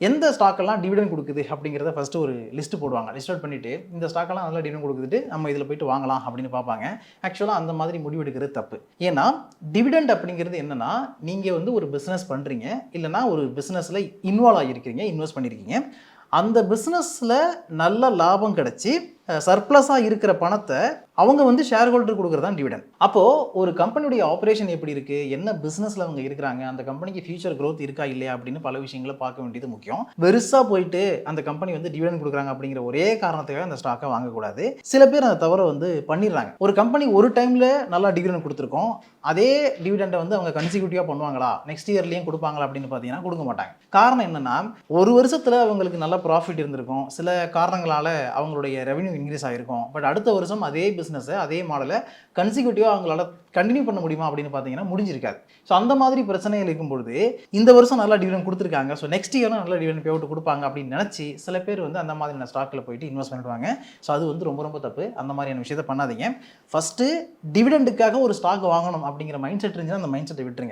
எந்த ஸ்டாக்கெல்லாம் டிவிடெண்ட் கொடுக்குது அப்படிங்கிறத ஃபஸ்ட்டு ஒரு லிஸ்ட் போடுவாங்க. லிஸ்ட் அவுட் பண்ணிவிட்டு இந்த ஸ்டாக்கெல்லாம் நல்லா டிவிடெண்ட் கொடுக்குதுட்டு நம்ம இதில் போய்ட்டு வாங்கலாம் அப்படின்னு பார்ப்பாங்க. ஆக்சுவலாக அந்த மாதிரி முடிவெடுக்கிறது தப்பு. ஏன்னா டிவிடெண்ட் அப்படிங்கிறது என்னென்னா, நீங்கள் வந்து ஒரு பிஸ்னஸ் பண்ணுறீங்க, இல்லைனா ஒரு பிஸ்னஸில் இன்வால்வ் ஆகியிருக்கிறீங்க, இன்வெஸ்ட் பண்ணியிருக்கீங்க. அந்த பிஸ்னஸில் நல்ல லாபம் கிடச்சி சர்ப்ளஸாக இருக்கிற பணத்தை அவங்க வந்து ஷேர் ஹோல்டர் கொடுக்குறது தான் டிவிடெண்ட். அப்போது ஒரு கம்பெனியுடைய ஆப்ரேஷன் எப்படி இருக்குது, என்ன பிஸ்னஸில் அவங்க இருக்கிறாங்க, அந்த கம்பெனிக்கு ஃபியூச்சர் க்ரோத் இருக்கா இல்லையா அப்படின்னு பல விஷயங்களை பார்க்க வேண்டியது முக்கியம். வெறுசாக போயிட்டு அந்த கம்பெனி வந்து டிவிடெண்ட் கொடுக்குறாங்க அப்படிங்கிற ஒரே காரணத்துக்காக அந்த ஸ்டாக்கை வாங்கக்கூடாது. சில பேர் அந்த தவறை வந்து பண்ணிடுறாங்க. ஒரு கம்பெனி ஒரு டைமில் நல்லா டிவிடெண்ட் கொடுத்துருக்கோம், அதே டிவிடெண்டை வந்து அவங்க கன்சிக்யூட்டிவாக பண்ணுவாங்களா, நெக்ஸ்ட் இயர்லேயும் கொடுப்பாங்களா அப்படின்னு பார்த்தீங்கன்னா கொடுக்க மாட்டாங்க. காரணம் என்னென்னா, ஒரு வருஷத்தில் அவங்களுக்கு நல்ல ப்ராஃபிட் இருந்திருக்கும், சில காரணங்களால் அவங்களுடைய ரெவன்யூ இன்க்ரீஸ் ஆகிருக்கும். பட் அடுத்த வருஷம் அதே பிஸ்னஸை அதே மாடலை கன்சிக்யூட்டிவாக அவங்களால கண்டினியூ பண்ண முடியுமா அப்படின்னு பார்த்தீங்கன்னா முடிஞ்சிருக்காது. ஸோ அந்த மாதிரி பிரச்சனைகள் இருக்கும்பொழுது இந்த வருஷம் நல்லா டிவிடெண்ட் கொடுத்துருக்காங்க, ஸோ நெக்ஸ்ட் இயரும் நல்ல டிவிடெண்ட் பே அவுட் கொடுப்பாங்க அப்படின்னு நினச்சி சில பேர் வந்து அந்த மாதிரியான ஸ்டாக்கில் போயிட்டு இன்வெஸ்ட் பண்ணிடுவாங்க. ஸோ அது வந்து ரொம்ப ரொம்ப தப்பு. அந்த மாதிரியான விஷயத்தை பண்ணாதீங்க. ஃபஸ்ட்டு டிவிடெண்டுக்காக ஒரு ஸ்டாக் வாங்கணும் அப்படிங்கிற மைண்ட் செட் இருந்துச்சுன்னா அந்த மைண்ட் செட்டை விட்டுருங்க.